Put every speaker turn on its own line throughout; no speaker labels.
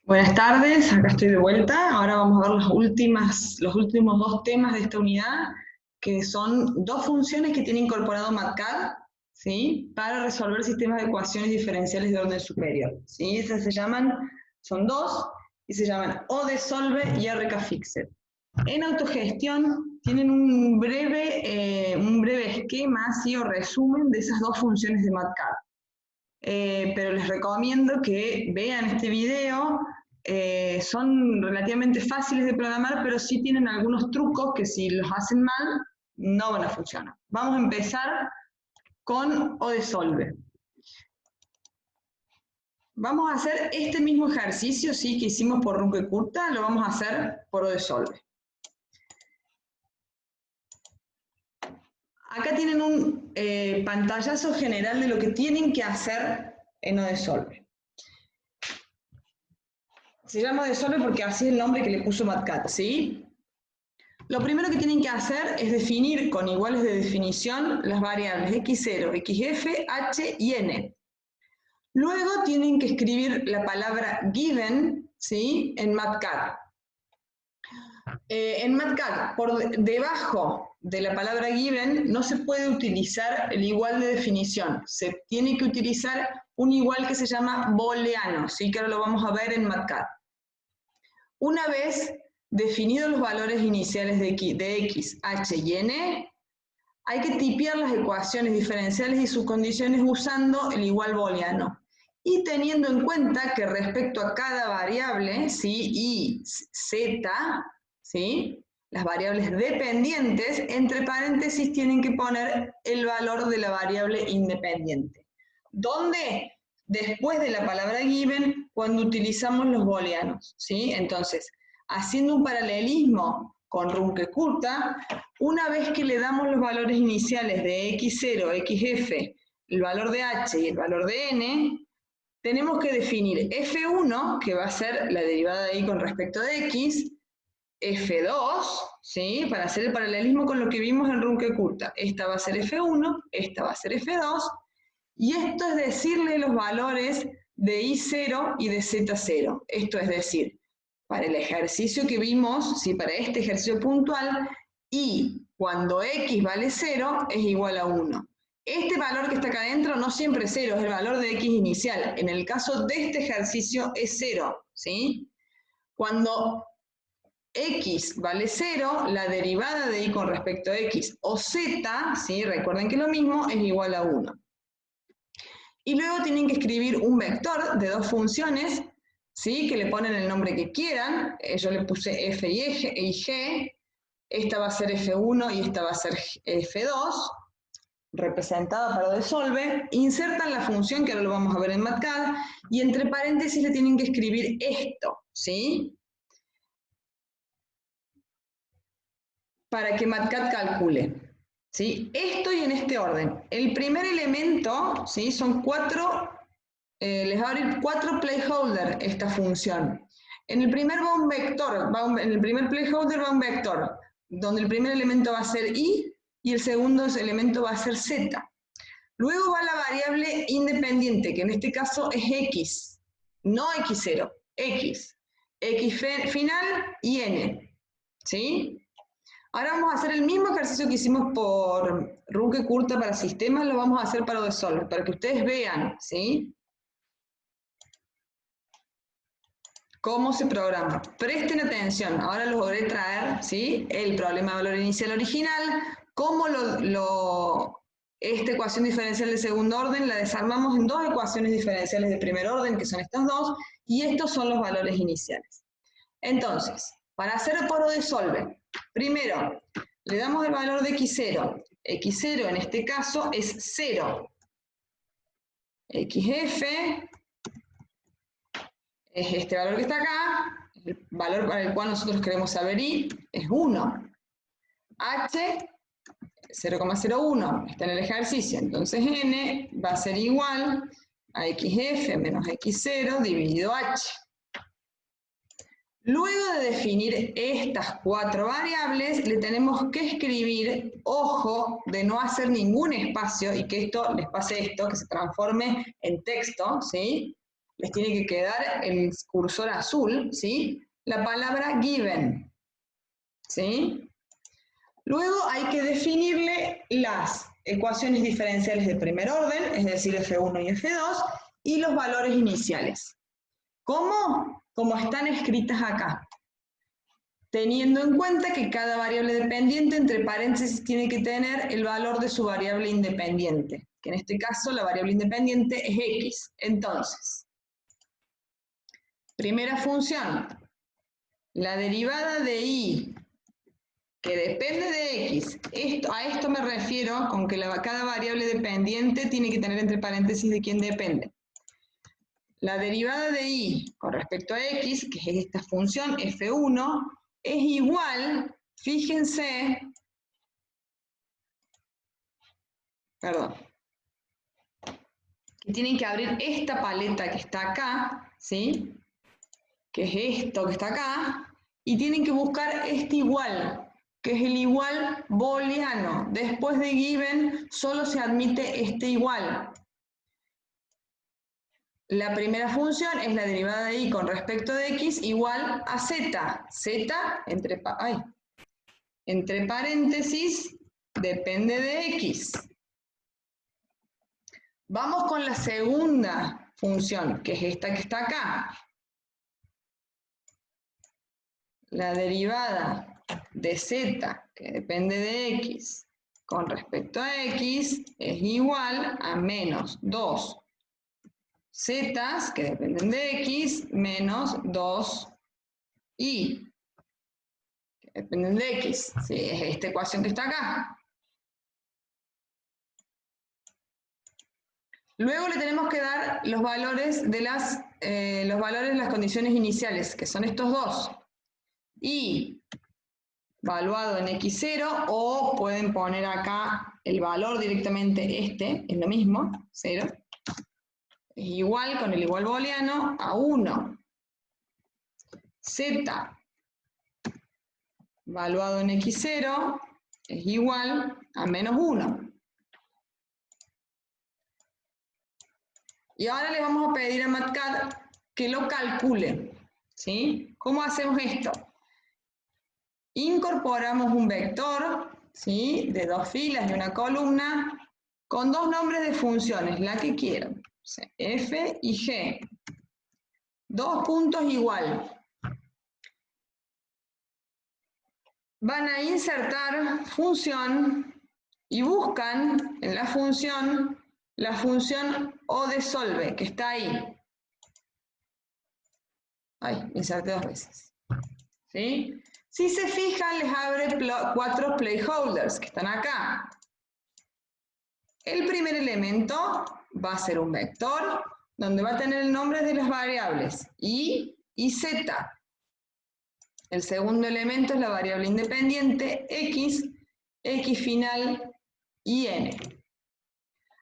Buenas tardes, acá estoy de vuelta. Ahora vamos a ver los últimos dos temas de esta unidad, que son dos funciones que tiene incorporado MATCAD, ¿sí? Para resolver sistemas de ecuaciones diferenciales de orden superior, ¿sí? Estas son dos, y se llaman ODESolve y RKFixet. En autogestión tienen un breve esquema, ¿sí? O resumen de esas dos funciones de MATCAD. Pero les recomiendo que vean este video. Son relativamente fáciles de programar, pero sí tienen algunos trucos que si los hacen mal, no van a funcionar. Vamos a empezar con ODESolve. Vamos a hacer este mismo ejercicio, ¿sí? Que hicimos por Runge Curta, lo vamos a hacer por ODESolve. Acá tienen un pantallazo general de lo que tienen que hacer en ODESolve. Se llama ODESolve porque así es el nombre que le puso MATCAD, ¿sí? Lo primero que tienen que hacer es definir con iguales de definición las variables x0, xf, h y n. Luego tienen que escribir la palabra given, ¿sí? En MATCAD. En MATCAD, por debajo de la palabra given, no se puede utilizar el igual de definición. Se tiene que utilizar un igual que se llama booleano, ¿sí? Que ahora lo vamos a ver en MATCAD. Una vez definidos los valores iniciales de x, h y n, hay que tipear las ecuaciones diferenciales y sus condiciones usando el igual booleano. Y teniendo en cuenta que respecto a cada variable, ¿sí? Y z, ¿sí? Las variables dependientes, entre paréntesis tienen que poner el valor de la variable independiente. ¿Dónde? Después de la palabra given, cuando utilizamos los booleanos, ¿sí? Entonces, haciendo un paralelismo con Runge Curta, una vez que le damos los valores iniciales de x0, xf, el valor de h y el valor de n, tenemos que definir f1, que va a ser la derivada de y con respecto de x, f2, ¿sí? Para hacer el paralelismo con lo que vimos en Runge Curta. Esta va a ser f1, esta va a ser f2, y esto es decirle los valores de i0 y de z0. Esto es decir, para el ejercicio que vimos, ¿sí? Para este ejercicio puntual, y cuando x vale 0 es igual a 1. Este valor que está acá adentro no siempre es 0, es el valor de x inicial. En el caso de este ejercicio es 0, ¿sí? Cuando x vale 0, la derivada de y con respecto a x o z, ¿sí? Recuerden que lo mismo es igual a 1. Y luego tienen que escribir un vector de dos funciones, ¿sí? Que le ponen el nombre que quieran. Yo le puse f y g. Esta va a ser f1 y esta va a ser f2, representada para ODESolve. Insertan la función, que ahora lo vamos a ver en MATCAD, y entre paréntesis le tienen que escribir esto, ¿sí? Para que MATCAD calcule, ¿sí? Esto y en este orden. El primer elemento, ¿sí? Son les va a abrir 4 placeholder esta función. En el primer va un vector, en el primer placeholder va un vector, donde el primer elemento va a ser y el segundo elemento va a ser z. Luego va la variable independiente, que en este caso es x, no x0, x final y n, ¿sí? Ahora vamos a hacer el mismo ejercicio que hicimos por Runge Curta para sistemas, lo vamos a hacer para ODESolve, para que ustedes vean, ¿sí? ¿Cómo se programa? Presten atención, ahora los logré traer, ¿sí? El problema de valor inicial original, cómo esta ecuación diferencial de segundo orden la desarmamos en dos ecuaciones diferenciales de primer orden, que son estas dos, y estos son los valores iniciales. Entonces, para hacer por ODESolve, primero, le damos el valor de x0. x0 en este caso es 0. xf es este valor que está acá, el valor para el cual nosotros queremos saber y es 1. H, 0,01, está en el ejercicio, entonces n va a ser igual a xf menos x0 dividido h. Luego de definir estas 4 variables, le tenemos que escribir, ojo, de no hacer ningún espacio y que esto les pase esto, que se transforme en texto, ¿sí? les tiene que quedar el cursor azul, ¿sí? La palabra given, ¿sí? Luego hay que definirle las ecuaciones diferenciales de primer orden, es decir, F1 y F2, y los valores iniciales. ¿Cómo? Como están escritas acá. Teniendo en cuenta que cada variable dependiente, entre paréntesis, tiene que tener el valor de su variable independiente, que en este caso la variable independiente es x. Entonces, primera función, la derivada de y, que depende de x. A esto me refiero con que cada variable dependiente tiene que tener entre paréntesis de quién depende. La derivada de y con respecto a x, que es esta función f1, es igual, fíjense, que tienen que abrir esta paleta que está acá, ¿sí? Que es esto que está acá, y tienen que buscar este igual, que es el igual booleano. Después de given solo se admite este igual. La primera función es la derivada de y con respecto de x igual a z. Z entre paréntesis depende de x. Vamos con la segunda función, que es esta que está acá. La derivada de z, que depende de x, con respecto a x, es igual a menos 2 zetas, que dependen de x, menos 2y, que dependen de x. Sí, es esta ecuación que está acá. Luego le tenemos que dar los valores de las condiciones iniciales, que son estos dos. Y valuado en x0, o pueden poner acá el valor directamente, es lo mismo, 0. Es igual con el igual booleano a 1. Z valuado en x0 es igual a menos 1. Y ahora le vamos a pedir a Matcat que lo calcule, ¿sí? ¿Cómo hacemos esto? Incorporamos un vector, ¿sí? De 2 filas y una columna, con 2 nombres de funciones, la que quieran, o sea, f y g. 2 puntos igual. Van a insertar función y buscan en la función o de solve, que está ahí. Ay, inserté 2 veces. ¿Sí? Si se fijan, les abre 4 placeholders que están acá. El primer elemento va a ser un vector donde va a tener el nombre de las variables y z. El segundo elemento es la variable independiente x final y n.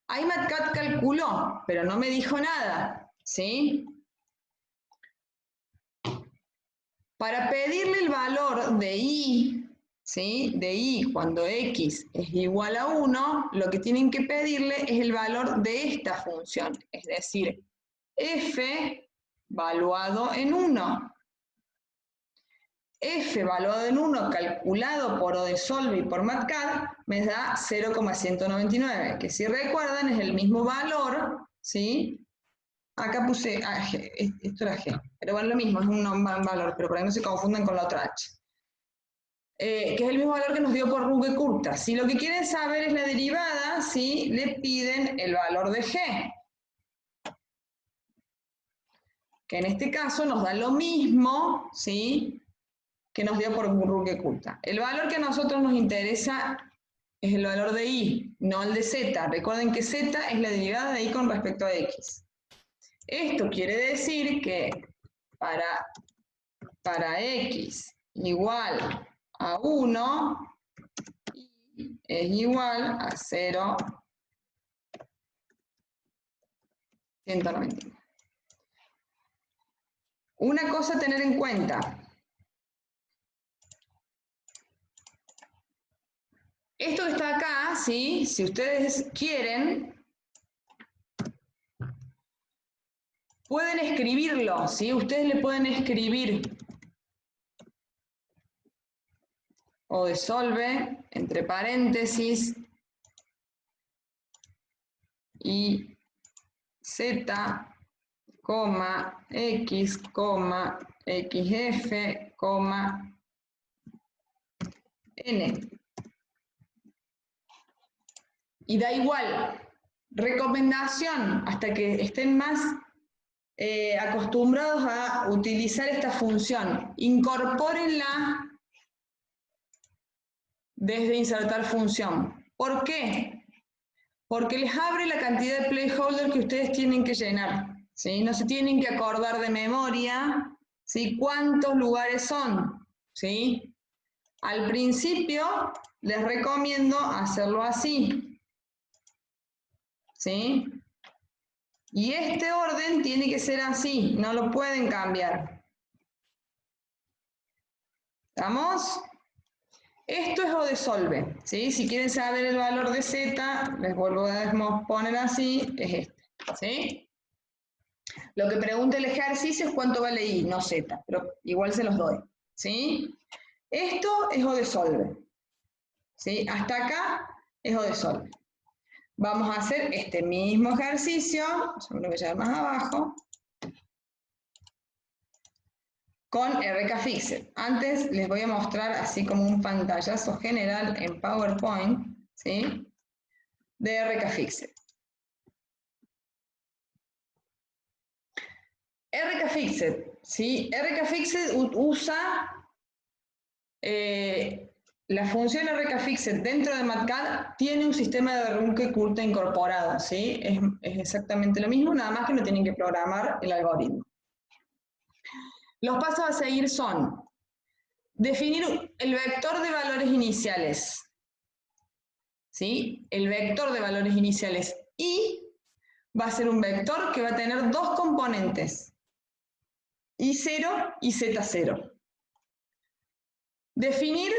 Ahí Matcat calculó, pero no me dijo nada, ¿sí? Para pedirle el valor de y, ¿sí? De y cuando x es igual a 1, lo que tienen que pedirle es el valor de esta función, es decir, f valuado en 1. F valuado en 1 calculado por Odesolve y por Matcat me da 0,199, que si recuerdan es el mismo valor, ¿sí? Acá puse G, esto era G, pero bueno, lo mismo, es un valor, pero por ahí no se confundan con la otra H. Que es el mismo valor que nos dio por Runge-Kutta. Si lo que quieren saber es la derivada, ¿sí? Le piden el valor de G. Que en este caso nos da lo mismo, ¿sí? Que nos dio por Runge-Kutta. El valor que a nosotros nos interesa es el valor de y, no el de z. Recuerden que z es la derivada de y con respecto a x. Esto quiere decir que para x igual a 1, y es igual a 0,199. Una cosa a tener en cuenta. Esto que está acá, ¿sí? Si ustedes quieren, Pueden escribirlo, ¿sí? Ustedes le pueden escribir o desolve, entre paréntesis, y z, x, xf, n. Y da igual. Recomendación, hasta que estén más acostumbrados a utilizar esta función, incorpórenla desde insertar función. ¿Por qué? Porque les abre la cantidad de placeholder que ustedes tienen que llenar, ¿sí? No se tienen que acordar de memoria, ¿sí? ¿Cuántos lugares son? ¿Sí? Al principio les recomiendo hacerlo así, ¿sí? Y este orden tiene que ser así, no lo pueden cambiar. ¿Estamos? Esto es odesolve, ¿sí? Si quieren saber el valor de z, les vuelvo a poner así, es este, ¿sí? Lo que pregunta el ejercicio es cuánto vale i, no z, pero igual se los doy, ¿sí? Esto es odesolve, ¿sí? Hasta acá es odesolve. Vamos a hacer este mismo ejercicio, seguro que ya más abajo, con RKFixet. Antes les voy a mostrar así como un pantallazo general en PowerPoint, ¿sí? De RKFixet. RKFixet, ¿sí? RKFixet usa la función RKFixet dentro de MATCAD, tiene un sistema de Runge-Kutta incorporado, ¿sí? Es exactamente lo mismo, nada más que no tienen que programar el algoritmo. Los pasos a seguir son definir el vector de valores iniciales, ¿sí? El vector de valores iniciales y va a ser un vector que va a tener dos componentes, I0 y Z0. Definir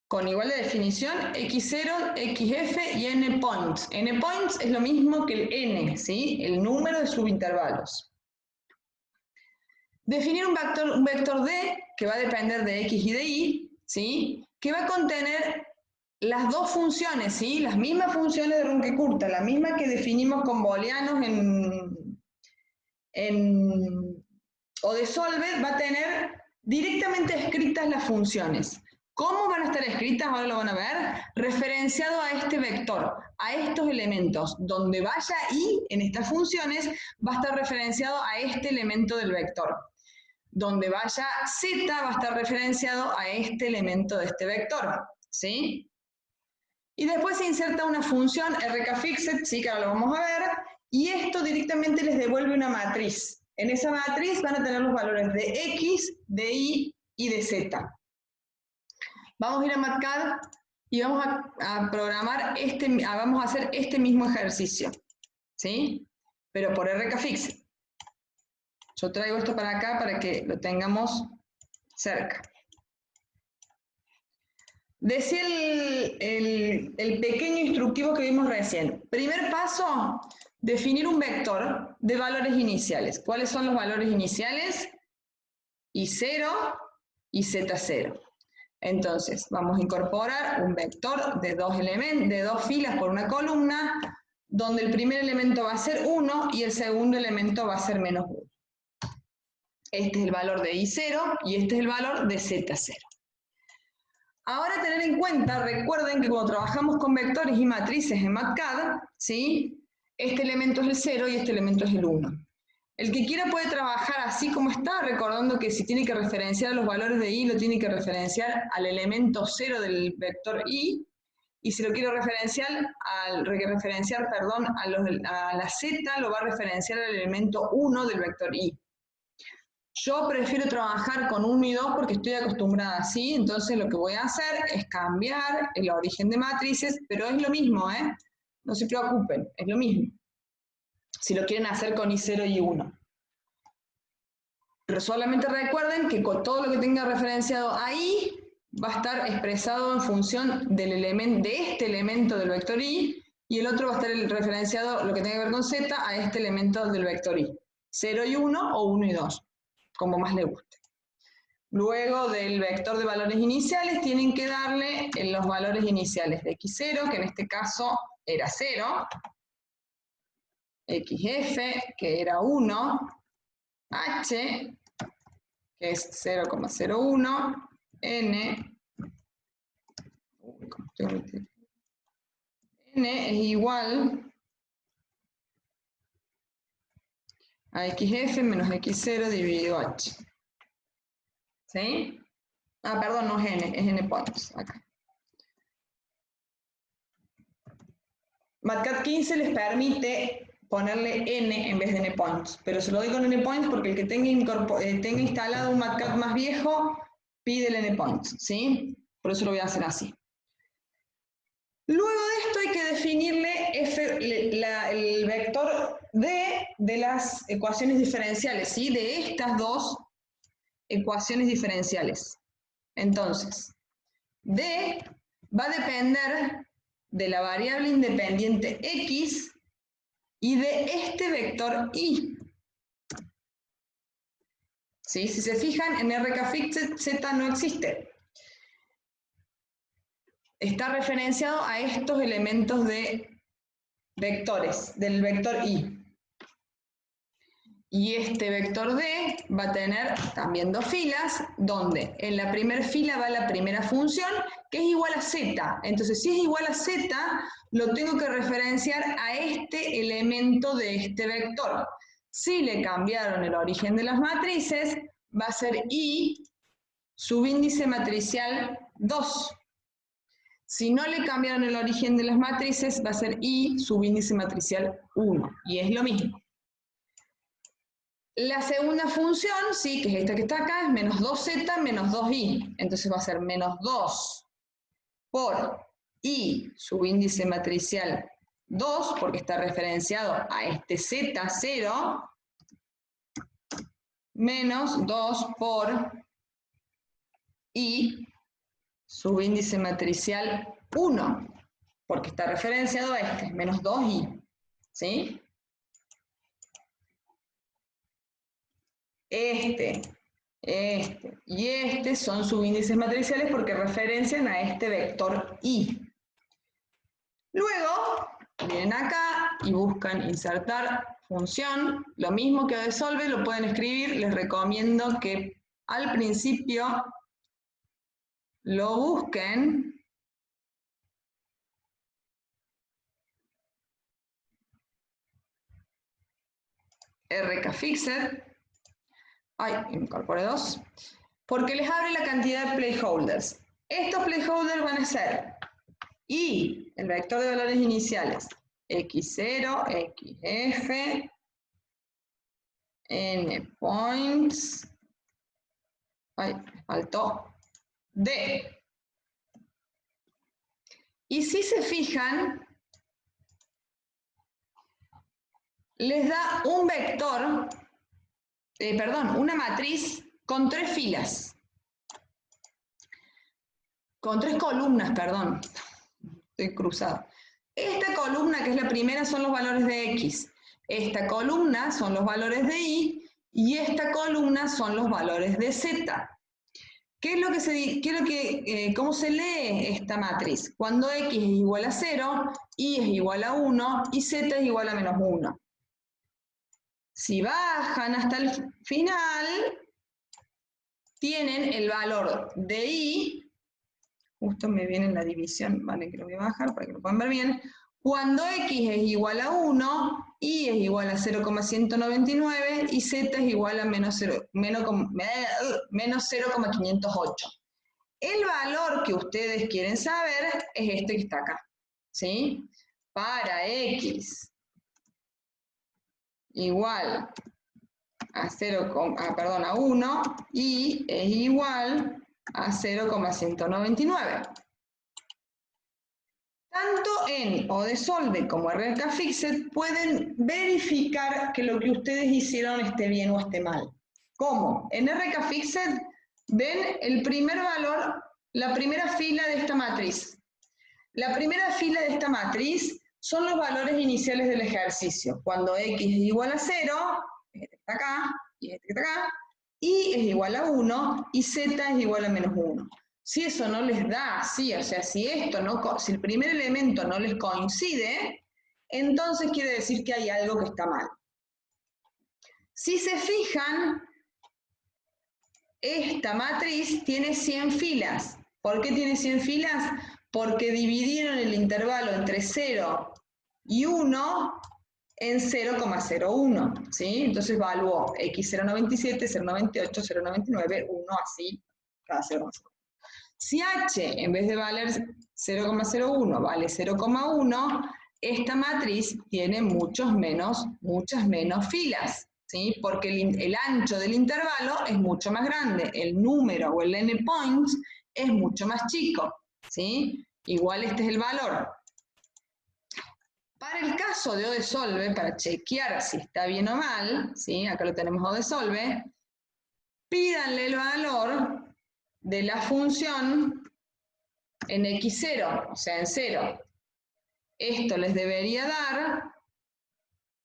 con igual de definición x0, xf y n-points. N-points es lo mismo que el n, ¿sí? El número de subintervalos. Definir un vector d que va a depender de x y de y, ¿sí? Que va a contener las dos funciones, ¿sí? Las mismas funciones de Runge-Kutta, la misma que definimos con booleanos en odesolve, va a tener directamente escritas las funciones. ¿Cómo van a estar escritas? Ahora lo van a ver. Referenciado a este vector, a estos elementos. Donde vaya i en estas funciones, va a estar referenciado a este elemento del vector. Donde vaya z, va a estar referenciado a este elemento de este vector. ¿Sí? Y después se inserta una función RKFixet, sí, que ahora lo vamos a ver, y esto directamente les devuelve una matriz. En esa matriz van a tener los valores de x, de y y de z. Vamos a ir a MATCAD y vamos a programar vamos a hacer este mismo ejercicio, ¿sí? Pero por RKFixet. Yo traigo esto para acá para que lo tengamos cerca. Decía el pequeño instructivo que vimos recién. Primer paso, definir un vector de valores iniciales. ¿Cuáles son los valores iniciales? I0 y Z0. Entonces, vamos a incorporar un vector de dos filas por una columna, donde el primer elemento va a ser 1 y el segundo elemento va a ser menos 1. Este es el valor de I0 y este es el valor de Z0. Ahora tener en cuenta, recuerden que cuando trabajamos con vectores y matrices en MATCAD, ¿sí? Este elemento es el 0 y este elemento es el 1. El que quiera puede trabajar así como está, recordando que si tiene que referenciar los valores de i, lo tiene que referenciar al elemento 0 del vector i, y si lo quiere referenciar, a la z, lo va a referenciar al elemento 1 del vector i. Yo prefiero trabajar con 1 y 2 porque estoy acostumbrada así, entonces lo que voy a hacer es cambiar el origen de matrices, pero es lo mismo, ¿eh? No se preocupen, es lo mismo. Si lo quieren hacer con I0 y 1. Pero solamente recuerden que con todo lo que tenga referenciado ahí va a estar expresado en función de este elemento del vector i, y el otro va a estar referenciado, lo que tenga que ver con z, a este elemento del vector i. 0 y 1 o 1 y 2, como más le guste. Luego del vector de valores iniciales tienen que darle los valores iniciales de x0, que en este caso era 0, xf, que era 1, h, que es 0,01, n, n es igual a xf menos x0 dividido h. ¿Sí? Ah, perdón, no es n points, acá. MATCAD 15 les permite ponerle n en vez de n points, pero se lo doy con n points porque el que tenga instalado un MATCAD más viejo pide el n points, ¿sí? Por eso lo voy a hacer así. Luego de esto hay que definirle el vector d de las ecuaciones diferenciales, ¿sí? De estas dos ecuaciones diferenciales. Entonces, d va a depender de la variable independiente x y de este vector y. ¿Sí? Si se fijan, en RKFixed z no existe. Está referenciado a estos elementos de vectores, del vector y. Y este vector d va a tener también dos filas, donde en la primera fila va la primera función, que es igual a z. Entonces, si es igual a z, lo tengo que referenciar a este elemento de este vector. Si le cambiaron el origen de las matrices, va a ser i subíndice matricial 2. Si no le cambiaron el origen de las matrices, va a ser i subíndice matricial 1. Y es lo mismo. La segunda función, sí, que es esta que está acá, es menos 2z menos 2i. Entonces va a ser menos 2 por i subíndice matricial 2, porque está referenciado a este z0, menos 2 por i subíndice matricial 1, porque está referenciado a este, menos 2i. ¿Sí? Este y este son subíndices matriciales porque referencian a este vector i. Luego, vienen acá y buscan insertar función. Lo mismo que de solve lo pueden escribir. Les recomiendo que al principio lo busquen RKFixed. Ay, incorporé 2. Porque les abre la cantidad de placeholders. Estos placeholders van a ser y el vector de valores iniciales, x0, xf, n points, ay, faltó, d. Y si se fijan, les da un vector, una matriz con 3 filas. Con 3 columnas, perdón. Estoy cruzado. Esta columna, que es la primera, son los valores de x. Esta columna son los valores de y. Y esta columna son los valores de z. ¿Cómo se lee esta matriz? Cuando x es igual a 0, y es igual a 1 y z es igual a menos 1. Si bajan hasta el final, tienen el valor de y, justo me viene la división, vale, que lo voy a bajar para que lo puedan ver bien. Cuando x es igual a 1, y es igual a 0,199 y z es igual a menos 0,508. El valor que ustedes quieren saber es este que está acá, ¿sí? Para x igual a 1 y es igual a 0,199. Tanto en ODeSolve como RKFixed pueden verificar que lo que ustedes hicieron esté bien o esté mal. ¿Cómo? En RKFixed ven el primer valor, la primera fila de esta matriz. La primera fila de esta matriz son los valores iniciales del ejercicio. Cuando x es igual a 0, está acá, y este que está acá, y es igual a 1, y z es igual a menos 1. Si eso no les da, sí, o sea, si el primer elemento no les coincide, entonces quiere decir que hay algo que está mal. Si se fijan, esta matriz tiene 100 filas. ¿Por qué tiene 100 filas? Porque dividieron el intervalo entre 0 y 1 en 0,01, ¿sí? Entonces evaluó x0,97, 0,98, 0,99, 1 así, cada 0,01. Si h, en vez de valer 0,01, vale 0,1, esta matriz tiene muchas menos filas, ¿sí? Porque el ancho del intervalo es mucho más grande, el número o el n-points es mucho más chico, ¿sí? Igual este es el valor. Para el caso de ODESolve, para chequear si está bien o mal, ¿sí? Acá lo tenemos ODESolve, pídanle el valor de la función en x0, o sea, en 0. Esto les debería dar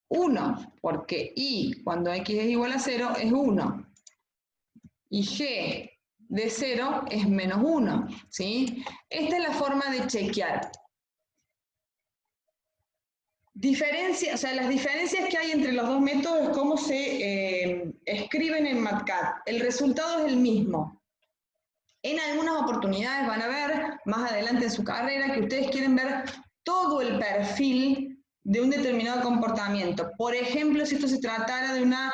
1, porque y cuando x es igual a 0 es 1. Y g de 0 es menos 1, ¿sí? Esta es la forma de chequear. O sea, las diferencias que hay entre los dos métodos es cómo se escriben en MATCAD. El resultado es el mismo. En algunas oportunidades van a ver, más adelante en su carrera, que ustedes quieren ver todo el perfil de un determinado comportamiento. Por ejemplo, si esto se tratara de una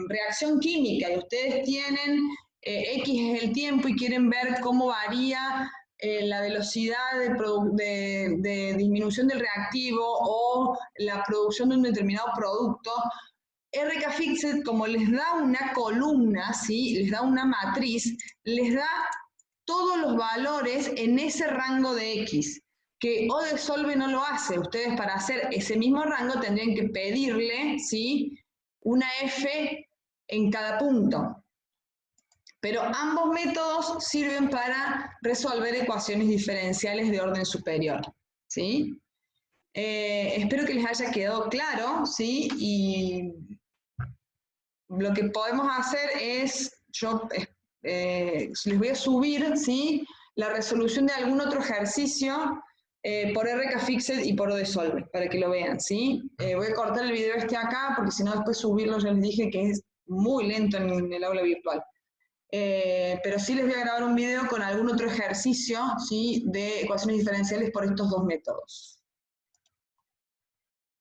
reacción química y ustedes tienen X es el tiempo y quieren ver cómo varía la velocidad de disminución del reactivo o la producción de un determinado producto, RKFixet, como les da una columna, ¿sí? Les da una matriz, les da todos los valores en ese rango de X, que ODESolve no lo hace. Ustedes para hacer ese mismo rango tendrían que pedirle, ¿sí? Una F en cada punto. Pero ambos métodos sirven para resolver ecuaciones diferenciales de orden superior, ¿sí? Espero que les haya quedado claro, ¿sí? Y lo que podemos hacer es, les voy a subir, ¿sí? La resolución de algún otro ejercicio por RKFixet y por ODESolve, para que lo vean, ¿sí? Voy a cortar el video acá, porque si no después subirlo, ya les dije que es muy lento en el aula virtual. Pero sí les voy a grabar un video con algún otro ejercicio, ¿sí? De ecuaciones diferenciales por estos dos métodos.